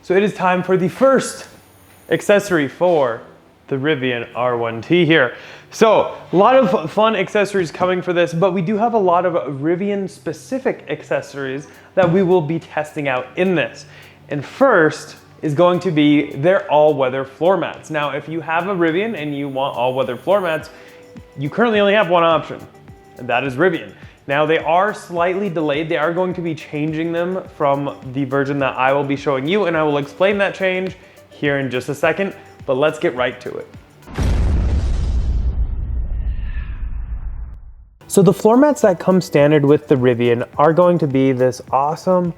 So it is time for the first accessory for the Rivian R1T here. So a lot of fun accessories coming for this, but we do have a lot of Rivian specific accessories that we will be testing out in this. And first is going to be their all-weather floor mats. Now, if you have a Rivian and you want all-weather floor mats, you currently only have one option, and that is Rivian. Now, they are slightly delayed. They are going to be changing them from the version that I will be showing you, and I will explain that change here in just a second, but let's get right to it. So the floor mats that come standard with the Rivian are going to be this awesome,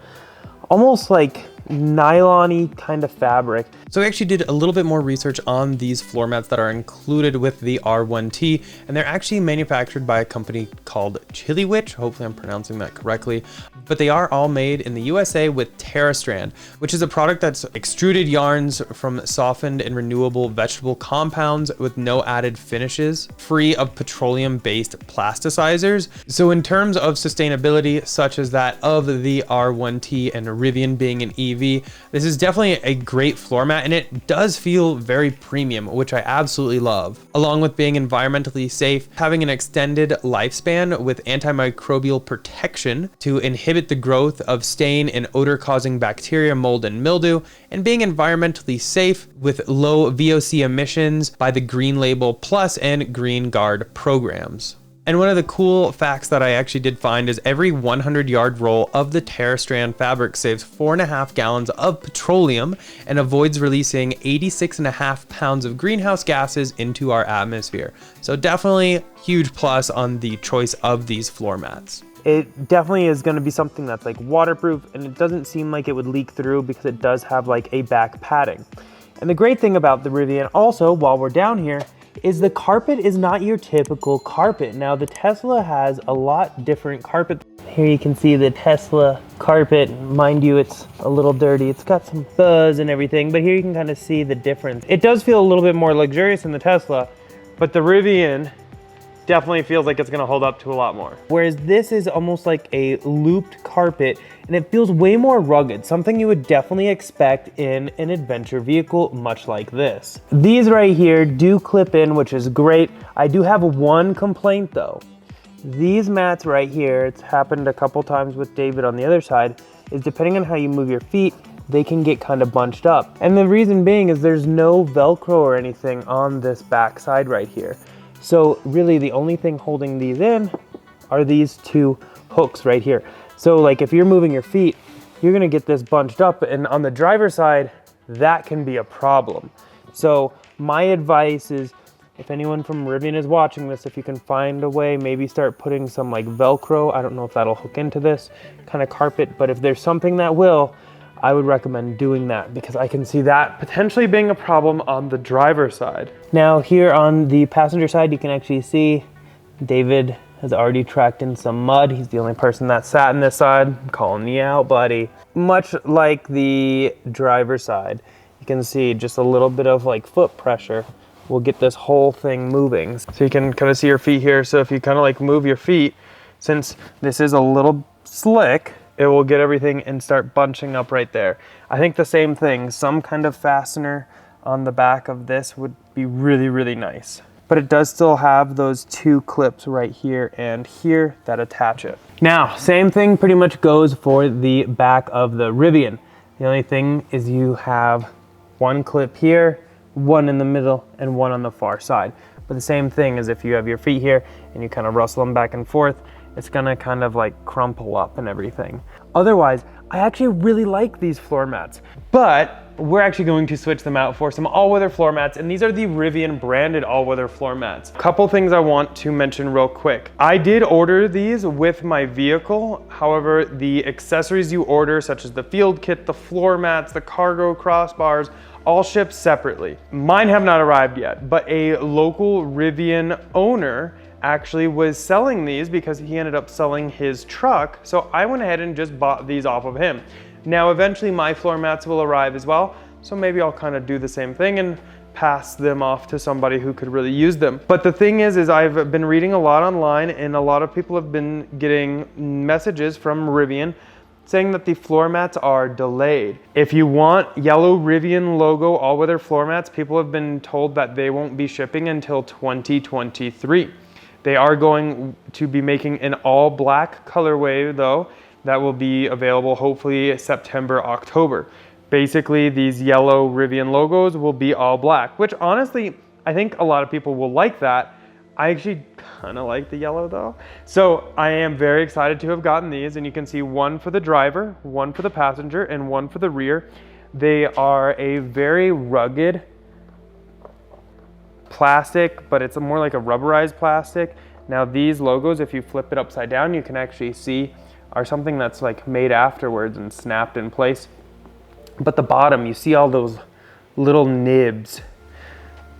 almost like nylon-y kind of fabric. So I actually did a little bit more research on these floor mats that are included with the R1T, and they're actually manufactured by a company called Chiliwich. Hopefully I'm pronouncing that correctly. But they are all made in the USA with TerraStrand, which is a product that's extruded yarns from softened and renewable vegetable compounds with no added finishes, free of petroleum-based plasticizers. So in terms of sustainability, such as that of the R1T and Rivian being an EV, this is definitely a great floor mat, and it does feel very premium, which I absolutely love. Along with being environmentally safe, having an extended lifespan with antimicrobial protection to inhibit the growth of stain and odor-causing bacteria, mold, and mildew, and being environmentally safe with low VOC emissions by the Green Label Plus and Green Guard programs. And one of the cool facts that I actually did find is every 100-yard roll of the TerraStrand fabric saves 4.5 gallons of petroleum and avoids releasing 86.5 pounds of greenhouse gases into our atmosphere. So definitely huge plus on the choice of these floor mats. It definitely is going to be something that's like waterproof, and it doesn't seem like it would leak through because it does have like a back padding. And the great thing about the Rivian also, while we're down here, is the carpet is not your typical carpet. Now the Tesla has a lot different carpet. Here you can see the Tesla carpet. Mind you, it's a little dirty. It's got some fuzz and everything, but here you can kind of see the difference. It does feel a little bit more luxurious than the Tesla, but the Rivian definitely feels like it's gonna hold up to a lot more. Whereas this is almost like a looped carpet, and it feels way more rugged, something you would definitely expect in an adventure vehicle much like this. These right here do clip in, which is great. I do have one complaint though. These mats right here, it's happened a couple times with David on the other side, is depending on how you move your feet, they can get kind of bunched up. And the reason being is there's no Velcro or anything on this back side right here. So really the only thing holding these in are these two hooks right here. So like if you're moving your feet, you're gonna get this bunched up, and on the driver's side, that can be a problem. So my advice is, if anyone from Rivian is watching this, if you can find a way, maybe start putting some like Velcro, I don't know if that'll hook into this kind of carpet, but if there's something that will, I would recommend doing that, because I can see that potentially being a problem on the driver's side. Now here on the passenger side, you can actually see David has already tracked in some mud. He's the only person that sat in this side. I'm calling you out, buddy. Much like the driver's side, you can see just a little bit of like foot pressure will get this whole thing moving. So you can kind of see your feet here. So if you kind of like move your feet, since this is a little slick, it will get everything and start bunching up right there. I think the same thing, some kind of fastener on the back of this would be really, really nice. But it does still have those two clips right here and here that attach it. Now, same thing pretty much goes for the back of the Rivian. The only thing is you have one clip here, one in the middle, and one on the far side. But the same thing is if you have your feet here and you kind of rustle them back and forth, it's gonna kind of like crumple up and everything. Otherwise, I actually really like these floor mats, but we're actually going to switch them out for some all-weather floor mats, and these are the Rivian branded all-weather floor mats. Couple things I want to mention real quick. I did order these with my vehicle. However, the accessories you order, such as the field kit, the floor mats, the cargo crossbars, all ship separately. Mine have not arrived yet, but a local Rivian owner actually was selling these because he ended up selling his truck. So I went ahead and just bought these off of him. Now, eventually my floor mats will arrive as well. So maybe I'll kind of do the same thing and pass them off to somebody who could really use them. But the thing is I've been reading a lot online, and a lot of people have been getting messages from Rivian saying that the floor mats are delayed. If you want yellow Rivian logo all-weather floor mats, people have been told that they won't be shipping until 2023. They are going to be making an all black colorway though, that will be available hopefully September, October. Basically, these yellow Rivian logos will be all black, which honestly, I think a lot of people will like that. I actually kind of like the yellow though. So I am very excited to have gotten these, and you can see one for the driver, one for the passenger, and one for the rear. They are a very rugged plastic, but it's more like a rubberized plastic. Now these logos, if you flip it upside down, you can actually see are something that's like made afterwards and snapped in place. But the bottom, you see all those little nibs.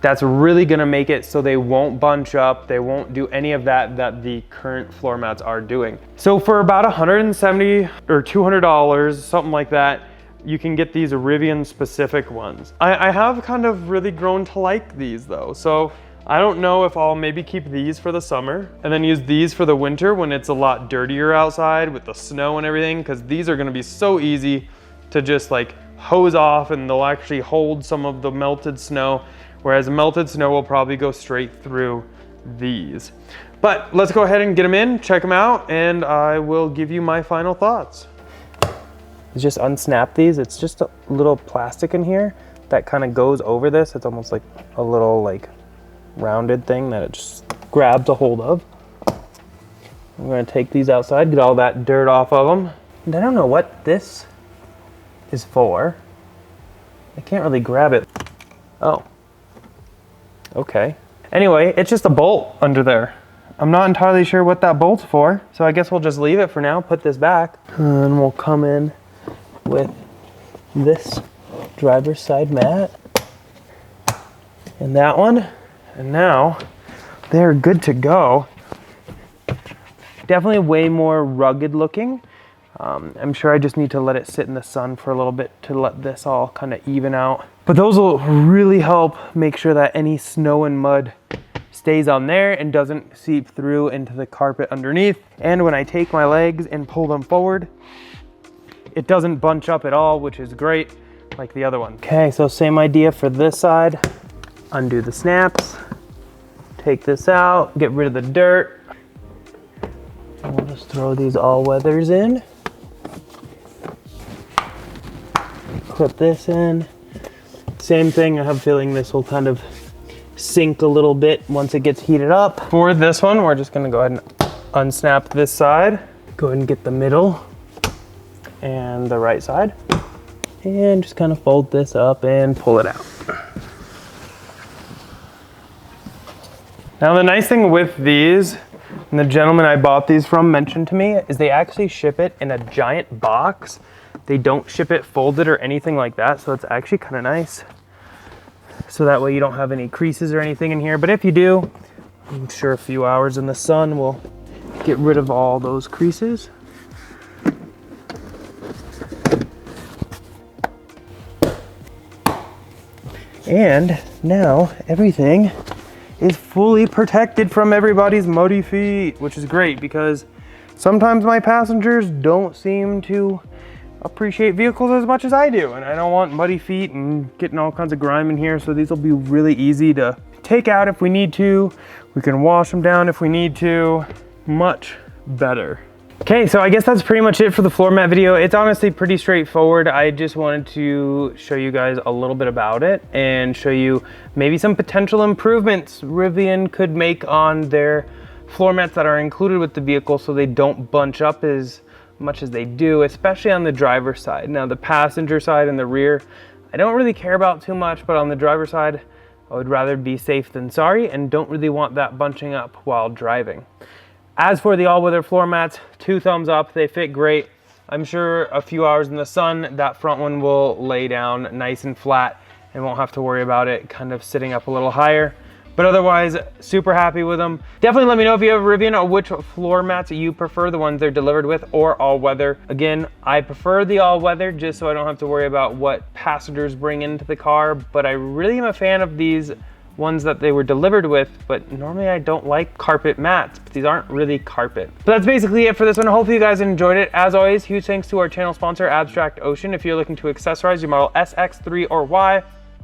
That's really gonna make it so they won't bunch up, they won't do any of that the current floor mats are doing. So for about $170 or $200, something like that, you can get these Rivian specific ones. I have kind of really grown to like these though. So I don't know if I'll maybe keep these for the summer and then use these for the winter when it's a lot dirtier outside with the snow and everything, because these are gonna be so easy to just like hose off, and they'll actually hold some of the melted snow, whereas melted snow will probably go straight through these. But let's go ahead and get them in, check them out, and I will give you my final thoughts. Just unsnap these. It's just a little plastic in here that kind of goes over this. It's almost like a little like rounded thing that it just grabs a hold of. I'm gonna take these outside, get all that dirt off of them. And I don't know what this is for. I can't really grab it. Oh, okay. Anyway, it's just a bolt under there. I'm not entirely sure what that bolt's for, so I guess we'll just leave it for now, put this back, and we'll come in with this driver's side mat and that one. And now they're good to go. Definitely way more rugged looking. I'm sure I just need to let it sit in the sun for a little bit to let this all kind of even out. But those will really help make sure that any snow and mud stays on there and doesn't seep through into the carpet underneath. And when I take my legs and pull them forward, it doesn't bunch up at all, which is great, like the other one. Okay, so same idea for this side. Undo the snaps, take this out, get rid of the dirt. And we'll just throw these all-weathers in. Clip this in. Same thing, I have a feeling this will kind of sink a little bit once it gets heated up. For this one, we're just gonna go ahead and unsnap this side. Go ahead and get the middle and the right side. And just kind of fold this up and pull it out. Now the nice thing with these, and the gentleman I bought these from mentioned to me, is they actually ship it in a giant box. They don't ship it folded or anything like that, so it's actually kind of nice. So that way you don't have any creases or anything in here. But if you do, I'm sure a few hours in the sun will get rid of all those creases. And now everything is fully protected from everybody's muddy feet, which is great because sometimes my passengers don't seem to appreciate vehicles as much as I do, and I don't want muddy feet and getting all kinds of grime in here, so these will be really easy to take out if we need to. We can wash them down if we need to. Much better. Okay, so I guess that's pretty much it for the floor mat video. It's honestly pretty straightforward. I just wanted to show you guys a little bit about it and show you maybe some potential improvements Rivian could make on their floor mats that are included with the vehicle so they don't bunch up as much as they do, especially on the driver's side. Now the passenger side and the rear, I don't really care about too much, but on the driver's side, I would rather be safe than sorry and don't really want that bunching up while driving. As for the all-weather floor mats, 2 thumbs up, they fit great. I'm sure a few hours in the sun, that front one will lay down nice and flat and won't have to worry about it kind of sitting up a little higher. But otherwise, super happy with them. Definitely let me know if you have a Rivian or which floor mats you prefer, the ones they're delivered with or all-weather. Again, I prefer the all-weather just so I don't have to worry about what passengers bring into the car, but I really am a fan of these ones that they were delivered with, but normally I don't like carpet mats, but these aren't really carpet. But that's basically it for this one. Hopefully you guys enjoyed it. As always, huge thanks to our channel sponsor, Abstract Ocean. If you're looking to accessorize your model SX3 or Y,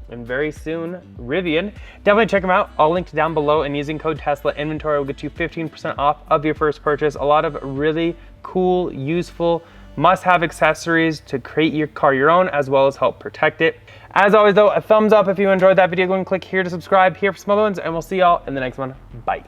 and very soon Rivian, definitely check them out. I'll link down below, and using code Tesla inventory will get you 15% off of your first purchase. A lot of really cool, useful, must-have accessories to create your car your own, as well as help protect it. As always though, a thumbs up if you enjoyed that video. Go and click here to subscribe here for some other ones, and we'll see y'all in the next one. Bye.